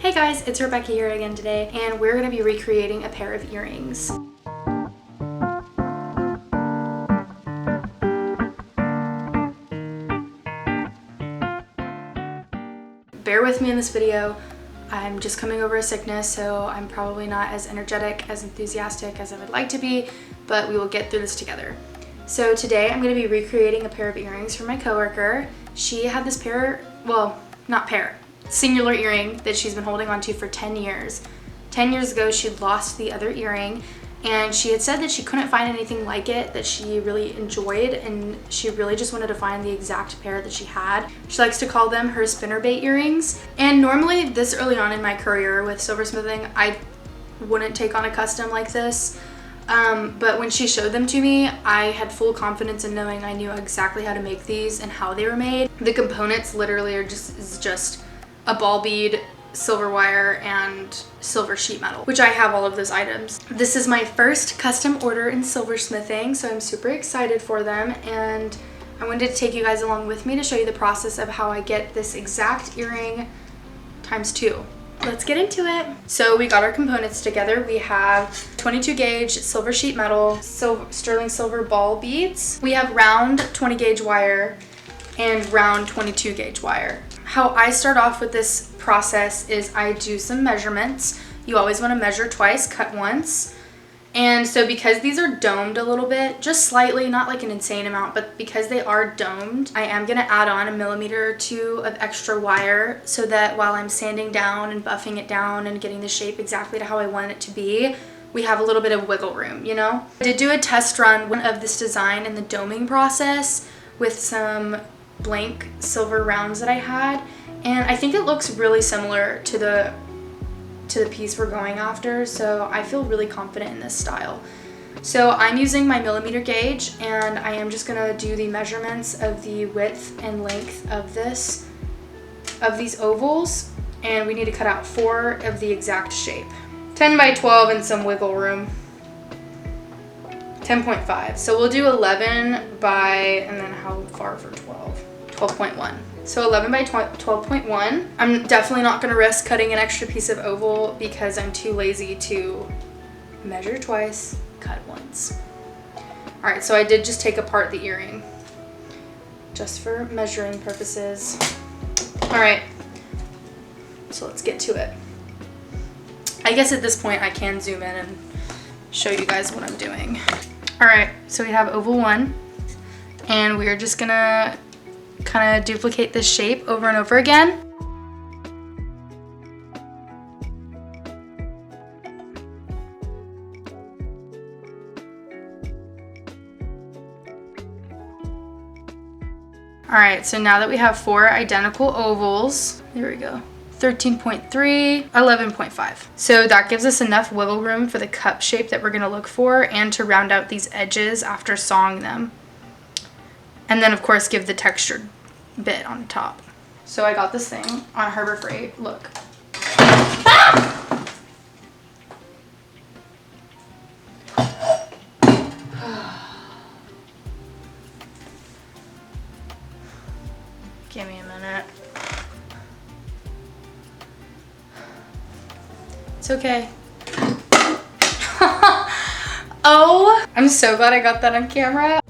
Hey guys, it's Rebecca here again today, and we're going to be recreating a pair of earrings. Bear with me in this video. I'm just coming over a sickness, so I'm probably not as energetic, as enthusiastic as I would like to be, but we will get through this together. So today I'm going to be recreating a pair of earrings for my coworker. She had this pair, well, not pair, singular earring that she's been holding on to for 10 years. 10 years ago, she lost the other earring, and she had said that she couldn't find anything like it that she really enjoyed, and she really just wanted to find the exact pair that she had. She likes to call them her spinnerbait earrings. And normally this early on in my career with silversmithing, I wouldn't take on a custom like this. But when she showed them to me, I had full confidence in knowing I knew exactly how to make these and how they were made. The components literally are just a ball bead, silver wire, and silver sheet metal, which I have all of those items. This is my first custom order in silversmithing, so I'm super excited for them, and I wanted to take you guys along with me to show you the process of how I get this exact earring times 2. Let's get into it. So we got our components together. We have 22 gauge silver sheet metal, sterling silver ball beads. We have round 20 gauge wire and round 22 gauge wire. How I start off with this process is I do some measurements. You always want to measure twice, cut once. And so because these are domed a little bit, just slightly, not like an insane amount, but because they are domed, I am going to add on 1 millimeter or 2 of extra wire so that while I'm sanding down and buffing it down and getting the shape exactly to how I want it to be, we have a little bit of wiggle room, you know? I did do a test run of this design in the doming process with some blank silver rounds that I had, and I think it looks really similar to the piece we're going after, so I feel really confident in this style. So I'm using my millimeter gauge, and I am just gonna do the measurements of the width and length of these ovals, and we need to cut out 4 of the exact shape. 10 by 12 and some wiggle room. 10.5. So we'll do 11 by, and then how far for 12? 12.1. So 11 by 12.1. I'm definitely not gonna risk cutting an extra piece of oval because I'm too lazy to measure twice, cut once. All right, so I did just take apart the earring just for measuring purposes. All right, so let's get to it. I guess at this point I can zoom in and show you guys what I'm doing. All right, so we have oval 1, and we're just gonna kind of duplicate this shape over and over again. All right, so now that we have 4 identical ovals, there we go. 13.3, 11.5. So that gives us enough wiggle room for the cup shape that we're gonna look for and to round out these edges after sawing them. And then of course give the textured bit on top. So I got this thing on Harbor Freight, look. Ah! Give me a minute. It's okay. Oh, I'm so glad I got that on camera.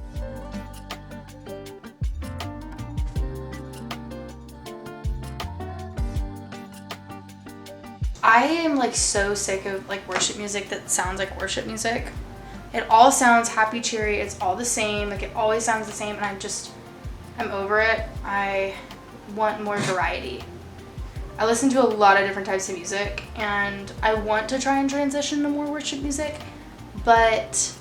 I am like so sick of like worship music that sounds like worship music. It all sounds happy, cheery, it's all the same, like it always sounds the same, and I'm over it. I want more variety. I listen to a lot of different types of music, and I want to try and transition to more worship music, but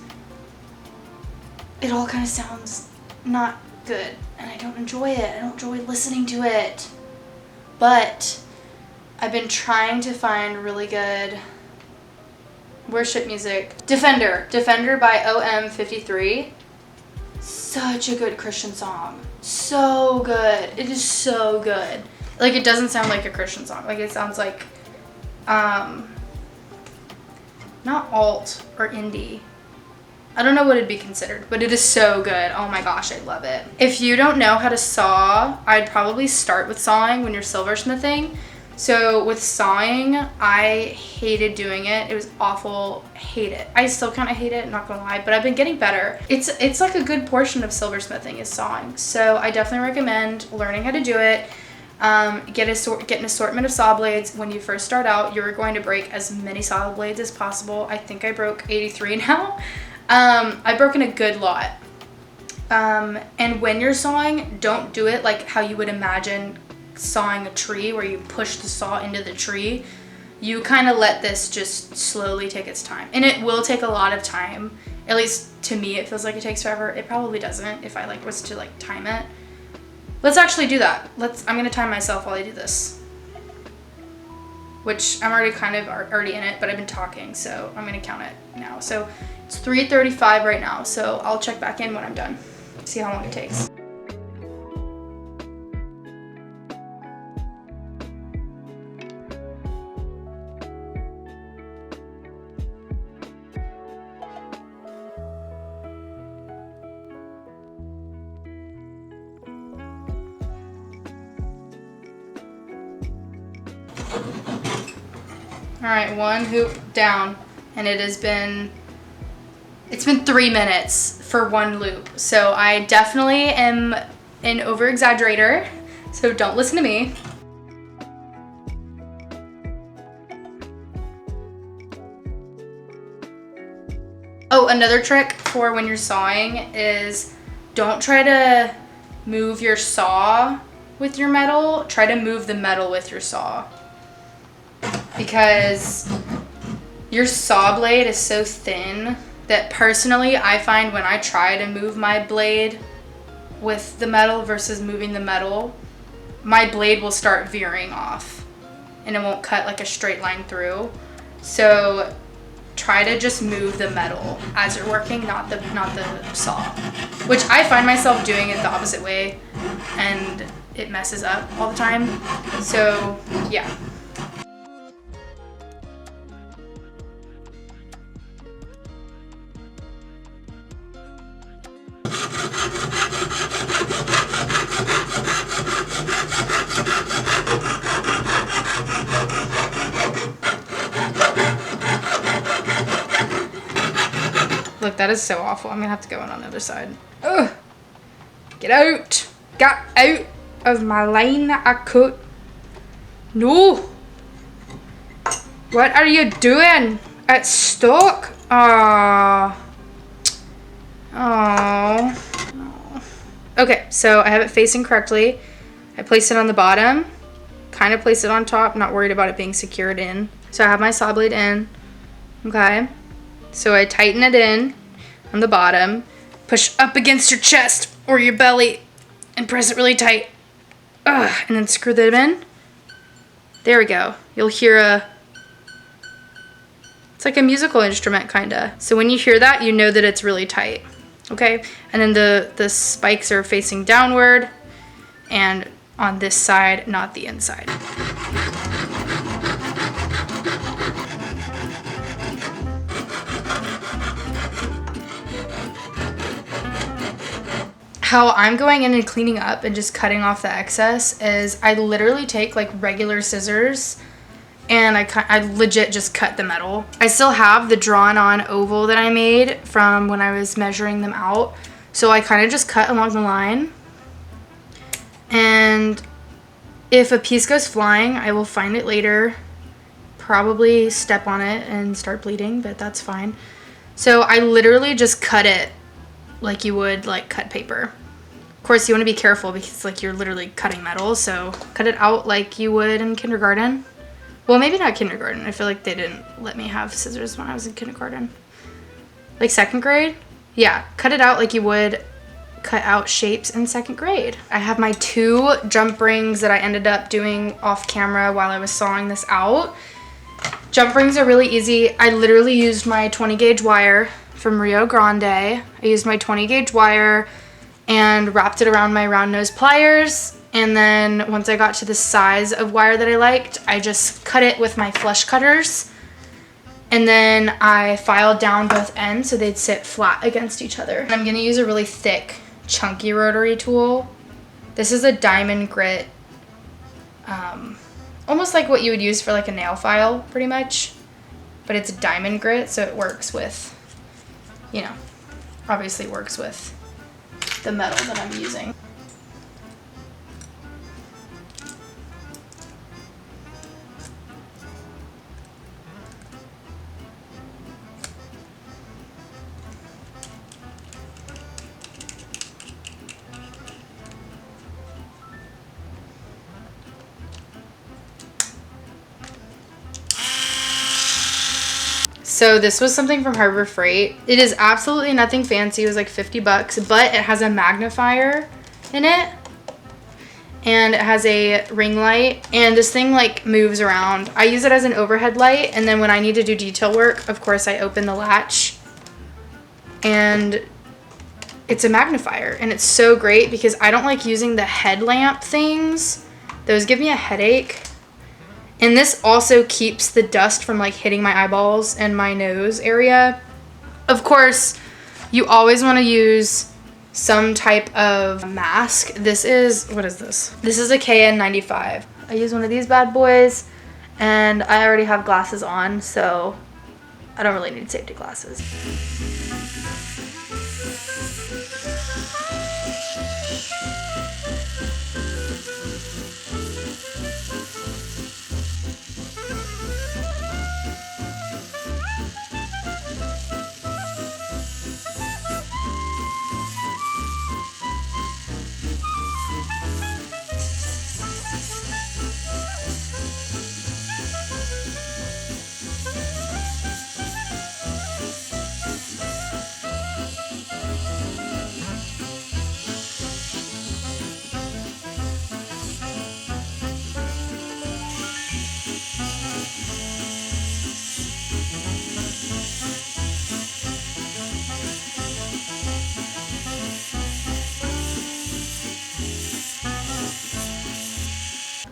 it all kind of sounds not good, and I don't enjoy it. I don't enjoy listening to it. But I've been trying to find really good worship music. Defender by OM53. Such a good Christian song. So good. It is so good. Like, it doesn't sound like a Christian song. Like, it sounds like, not alt or indie. I don't know what it'd be considered, but it is so good. Oh my gosh, I love it. If you don't know how to saw, I'd probably start with sawing when you're silversmithing, So with sawing, I hated doing it. It was awful. Hate it. I still kind of hate it, not gonna lie, but I've been getting better. It's like a good portion of silversmithing is sawing. So I definitely recommend learning how to do it. Get an assortment of saw blades. When you first start out, you're going to break as many saw blades as possible. I think I broke 83 now. I've broken a good lot. And when you're sawing, don't do it like how you would imagine sawing a tree, where you push the saw into the tree. You kind of let this just slowly take its time, and it will take a lot of time. At least to me, it feels like it takes forever. It probably doesn't if I like was to like time it. Let's actually do that. I'm gonna time myself while I do this, which I'm already in it, but I've been talking, so I'm gonna count it now. So it's 3:35 right now, so I'll check back in when I'm done. See how long it takes. All right, one hoop down, and it's been 3 minutes for one loop. So I definitely am an over-exaggerator, so don't listen to me. Oh, another trick for when you're sawing is don't try to move your saw with your metal. Try to move the metal with your saw, because your saw blade is so thin that personally I find when I try to move my blade with the metal versus moving the metal, my blade will start veering off and it won't cut like a straight line through. So try to just move the metal as you're working, not the saw, which I find myself doing it the opposite way and it messes up all the time. So yeah. Look, that is so awful. I'm gonna have to go in on the other side. Ugh! Get out! Get out of my line that I cut. No! What are you doing? It's stuck. Aww. Aww. Okay, so I have it facing correctly. I place it on the bottom. Kind of place it on top. Not worried about it being secured in. So I have my saw blade in. Okay. So I tighten it in on the bottom, push up against your chest or your belly, and press it really tight. Ugh, and then screw them in. There we go. You'll hear it's like a musical instrument kinda. So when you hear that, you know that it's really tight. Okay, and then the spikes are facing downward and on this side, not the inside. How I'm going in and cleaning up and just cutting off the excess is I literally take like regular scissors and I legit just cut the metal. I still have the drawn on oval that I made from when I was measuring them out. So I kind of just cut along the line. And if a piece goes flying, I will find it later, probably step on it and start bleeding, but that's fine. So I literally just cut it like you would like cut paper. Of course, you want to be careful because like you're literally cutting metal, so cut it out like you would in kindergarten. Well, maybe not kindergarten. I feel like they didn't let me have scissors when I was in kindergarten. Like second grade? Yeah, cut it out like you would cut out shapes in second grade. I have my 2 jump rings that I ended up doing off camera while I was sawing this out. Jump rings are really easy. I literally used my 20 gauge wire from Rio Grande. I used my 20 gauge wire and wrapped it around my round nose pliers. And then once I got to the size of wire that I liked, I just cut it with my flush cutters. And then I filed down both ends so they'd sit flat against each other. And I'm gonna use a really thick, chunky rotary tool. This is a diamond grit almost like what you would use for like a nail file pretty much, but it's diamond grit, so it works with, you know, obviously works with the metal that I'm using. So this was something from Harbor Freight. It is absolutely nothing fancy. It was like 50 bucks, but it has a magnifier in it. And it has a ring light. And this thing like moves around. I use it as an overhead light. And then when I need to do detail work, of course, I open the latch. And it's a magnifier. And it's so great because I don't like using the headlamp things. Those give me a headache. And this also keeps the dust from like hitting my eyeballs and my nose area. Of course, you always want to use some type of mask. This is, what is this? This is a KN95. I use one of these bad boys and I already have glasses on, so I don't really need safety glasses.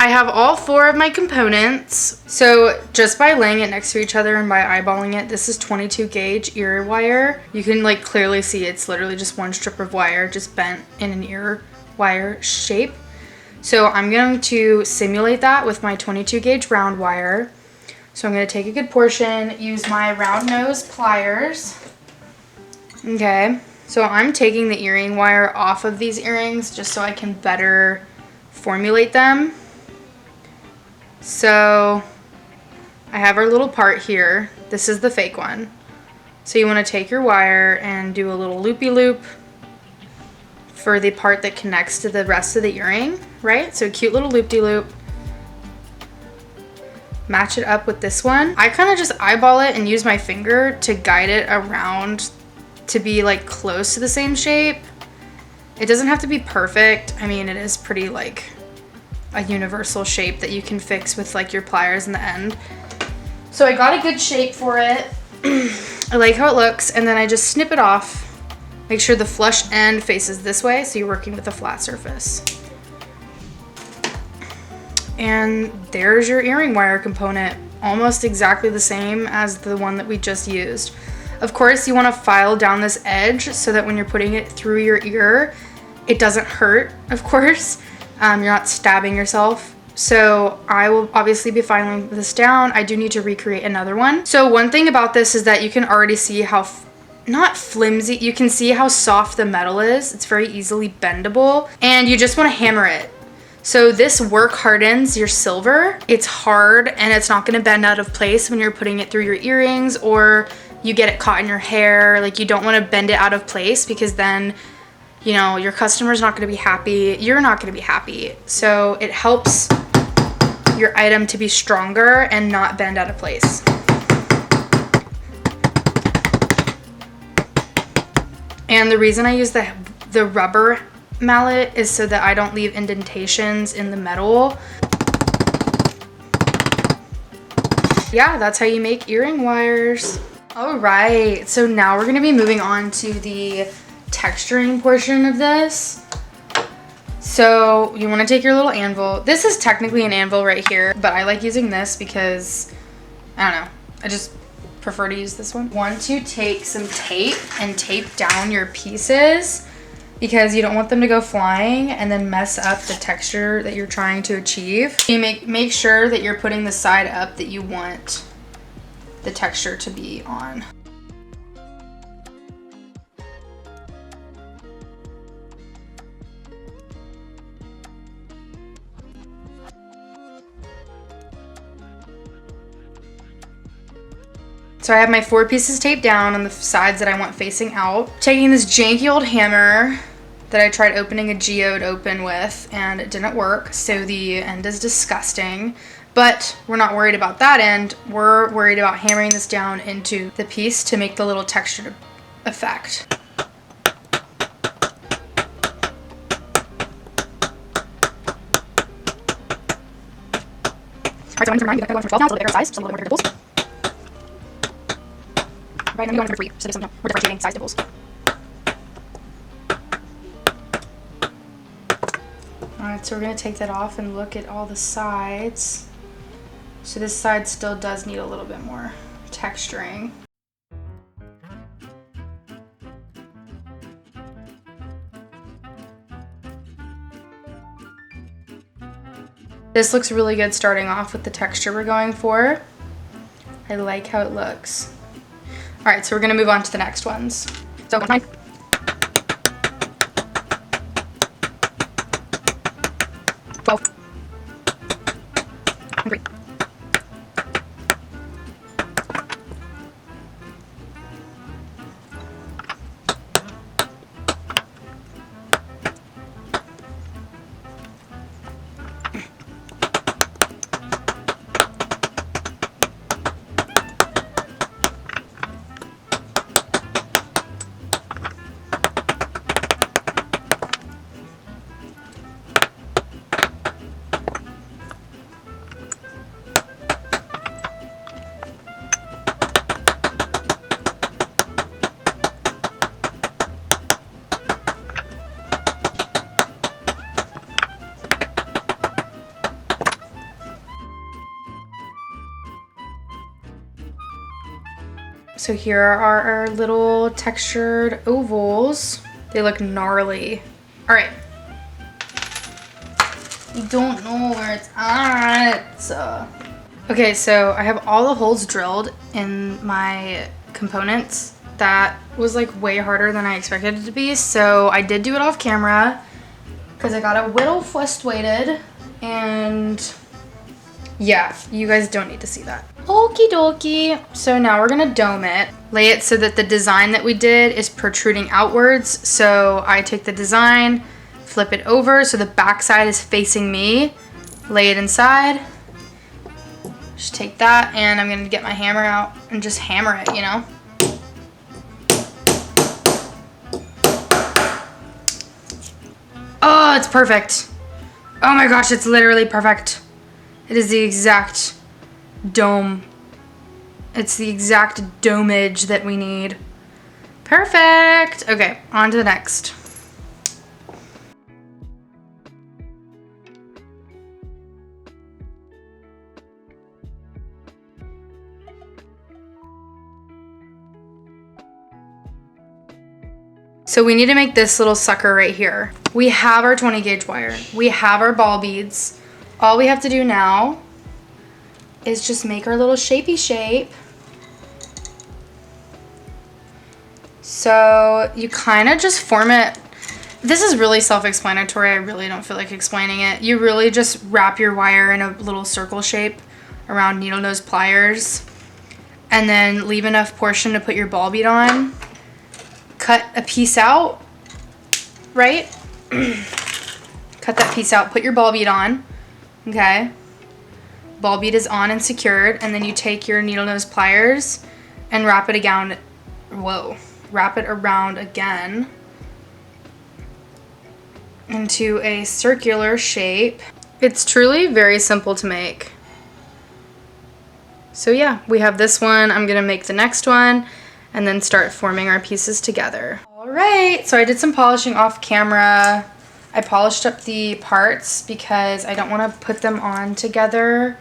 I have all 4 of my components. So just by laying it next to each other and by eyeballing it, this is 22 gauge ear wire. You can like clearly see it's literally just one strip of wire just bent in an ear wire shape. So I'm going to simulate that with my 22 gauge round wire. So I'm going to take a good portion, use my round nose pliers. Okay, so I'm taking the earring wire off of these earrings just so I can better formulate them. So I have our little part here. This is the fake one. So you want to take your wire and do a little loopy loop for the part that connects to the rest of the earring, right? So a cute little loop-de-loop. Match it up with this one. I kind of just eyeball it and use my finger to guide it around to be like close to the same shape. It doesn't have to be perfect. I mean, it is pretty like a universal shape that you can fix with like your pliers in the end. So I got a good shape for it. I like how it looks, and then I just snip it off. Make sure the flush end faces this way so you're working with a flat surface. And there's your earring wire component, almost exactly the same as the one that we just used. Of course, you want to file down this edge so that when you're putting it through your ear, it doesn't hurt, of course. You're not stabbing yourself. So I will obviously be filing this down. I do need to recreate another one. So one thing about this is that you can already see how, not flimsy, you can see how soft the metal is. It's very easily bendable, and you just want to hammer it. So this work hardens your silver. It's hard and it's not going to bend out of place when you're putting it through your earrings or you get it caught in your hair. Like, you don't want to bend it out of place because then, you know, your customer's not going to be happy. You're not going to be happy. So it helps your item to be stronger and not bend out of place. And the reason I use the rubber mallet is so that I don't leave indentations in the metal. Yeah, that's how you make earring wires. All right, so now we're gonna be moving on to the texturing portion of this. So you want to take your little anvil. This is technically an anvil right here, but I like using this because, I don't know, I just prefer to use this one. Want to take some tape and tape down your pieces because you don't want them to go flying and then mess up the texture that you're trying to achieve. You make sure that you're putting the side up that you want the texture to be on. So I have my 4 pieces taped down on the sides that I want facing out. Taking this janky old hammer that I tried opening a geode open with and it didn't work, so the end is disgusting. But we're not worried about that end. We're worried about hammering this down into the piece to make the little textured effect. Alright, so I'm going to go for 12 now, it's a little bit bigger size, just a little bit more dimples. Right, I'm going to go for 3, so we're differentiating size dimples. Alright, so we're going to take that off and look at all the sides. So this side still does need a little bit more texturing. This looks really good starting off with the texture we're going for. I like how it looks. Alright, so we're going to move on to the next ones. So 9. 12. 3. So here are our little textured ovals. They look gnarly. All right. You don't know where it's at. Okay, so I have all the holes drilled in my components. That was like way harder than I expected it to be. So I did do it off camera because I got a little frustrated, and yeah, you guys don't need to see that. Okie dokie. So now we're gonna dome it. Lay it so that the design that we did is protruding outwards. So I take the design, flip it over so the back side is facing me. Lay it inside. Just take that, and I'm gonna get my hammer out and just hammer it, you know? Oh, it's perfect. Oh my gosh, it's literally perfect. It is the exact dome. It's the exact domage that we need. Perfect. Okay, on to the next. So we need to make this little sucker right here. We have our 20 gauge wire. We have our ball beads. All we have to do now is just make our little shapey shape. So you kind of just form it. This is really self-explanatory. I really don't feel like explaining it. You really just wrap your wire in a little circle shape around needle nose pliers, and then leave enough portion to put your ball bead on. Cut a piece out, right? Cut that piece out, put your ball bead on, okay? Ball bead is on and secured, and then you take your needle nose pliers and wrap it around, wrap it around again into a circular shape. It's truly very simple to make. So yeah, we have this one. I'm gonna make the next one and then start forming our pieces together. All right, so I did some polishing off camera. I polished up the parts because I don't want to put them on together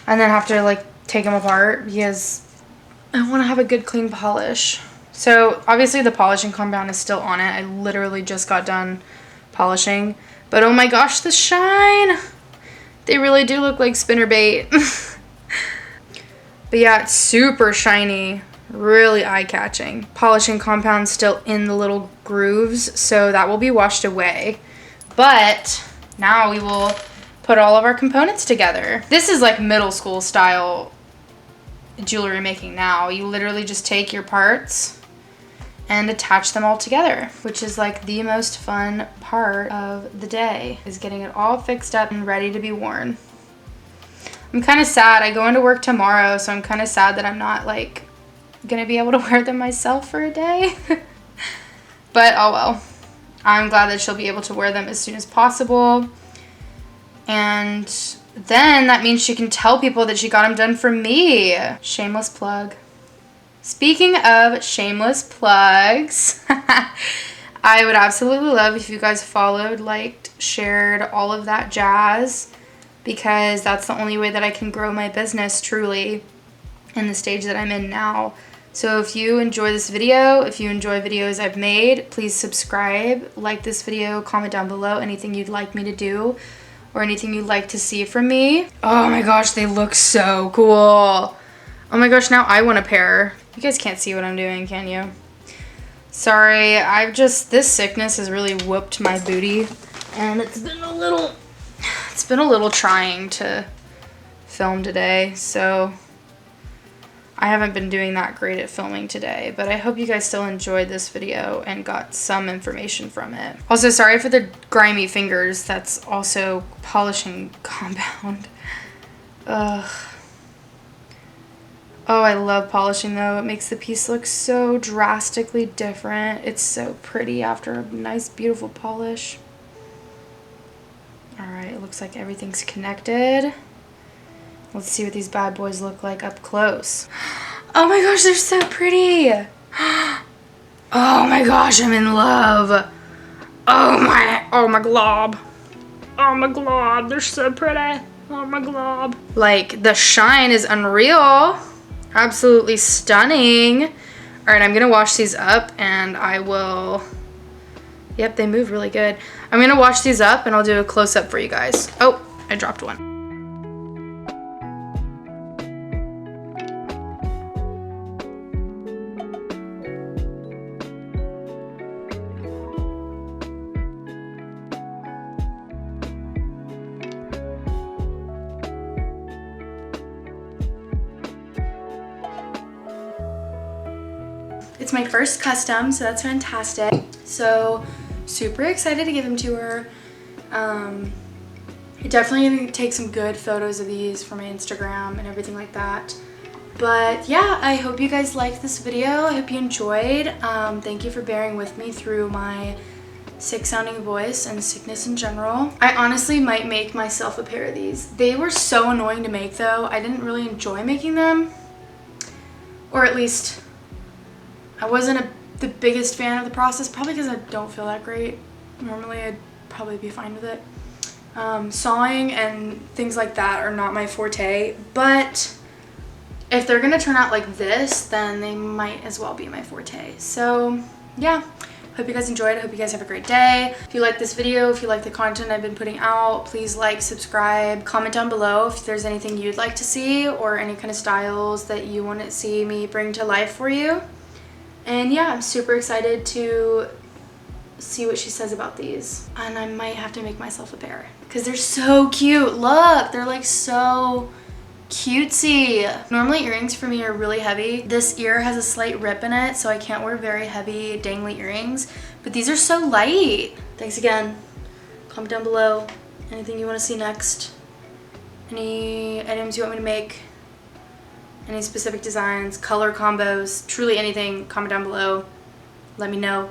and then have to like take them apart, because I want to have a good clean polish. So obviously the polishing compound is still on it. I literally just got done polishing. But oh my gosh, the shine! They really do look like spinnerbait. But yeah, it's super shiny. Really eye-catching. Polishing compound still in the little grooves, so that will be washed away. But now we will put all of our components together. This is like middle school style jewelry making now. You literally just take your parts and attach them all together, which is like the most fun part of the day, is getting it all fixed up and ready to be worn. I'm kind of sad. I go into work tomorrow, so I'm kind of sad that I'm not like gonna be able to wear them myself for a day. But oh well. I'm glad that she'll be able to wear them as soon as possible. And then that means she can tell people that she got them done for me. Shameless plug. Speaking of shameless plugs, I would absolutely love if you guys followed, liked, shared, all of that jazz, because that's the only way that I can grow my business truly in the stage that I'm in now. So if you enjoy this video, if you enjoy videos I've made, please subscribe, like this video, comment down below anything you'd like me to do or anything you'd like to see from me. Oh my gosh, they look so cool. Oh my gosh, now I want a pair. You guys can't see what I'm doing, can you? Sorry, this sickness has really whooped my booty, and it's been a little trying to film today, so I haven't been doing that great at filming today, but I hope you guys still enjoyed this video and got some information from it. Also, sorry for the grimy fingers. That's also polishing compound. Ugh. Oh, I love polishing though. It makes the piece look so drastically different. It's so pretty after a nice, beautiful polish. Alright, it looks like everything's connected. Let's see what these bad boys look like up close. Oh my gosh, they're so pretty. Oh my gosh, I'm in love. Oh my glob. Oh my glob, they're so pretty. Oh my glob. Like, the shine is unreal. Absolutely stunning. All right, I'm gonna wash these up and I will, yep, they move really good. I'm gonna wash these up and I'll do a close-up for you guys. Oh, I dropped one. It's my first custom, so that's fantastic. So super excited to give them to her. Definitely gonna take some good photos of these for my Instagram and everything like that. But yeah, I hope you guys liked this video. I hope you enjoyed. Thank you for bearing with me through my sick sounding voice and sickness in general. I honestly might make myself a pair of these. They were so annoying to make though. I didn't really enjoy making them, or at least I wasn't the biggest fan of the process, probably because I don't feel that great. Normally I'd probably be fine with it. Sawing and things like that are not my forte, but if they're gonna turn out like this, then they might as well be my forte. So yeah, hope you guys enjoyed. I hope you guys have a great day. If you like this video, if you like the content I've been putting out, please like, subscribe, comment down below if there's anything you'd like to see or any kind of styles that you want to see me bring to life for you. And yeah, I'm super excited to see what she says about these. And I might have to make myself a pair because they're so cute. Look, they're like so cutesy. Normally earrings for me are really heavy. This ear has a slight rip in it, so I can't wear very heavy dangly earrings. But these are so light. Thanks again. Comment down below anything you want to see next. Any items you want me to make. Any specific designs, color combos, truly anything, comment down below. Let me know.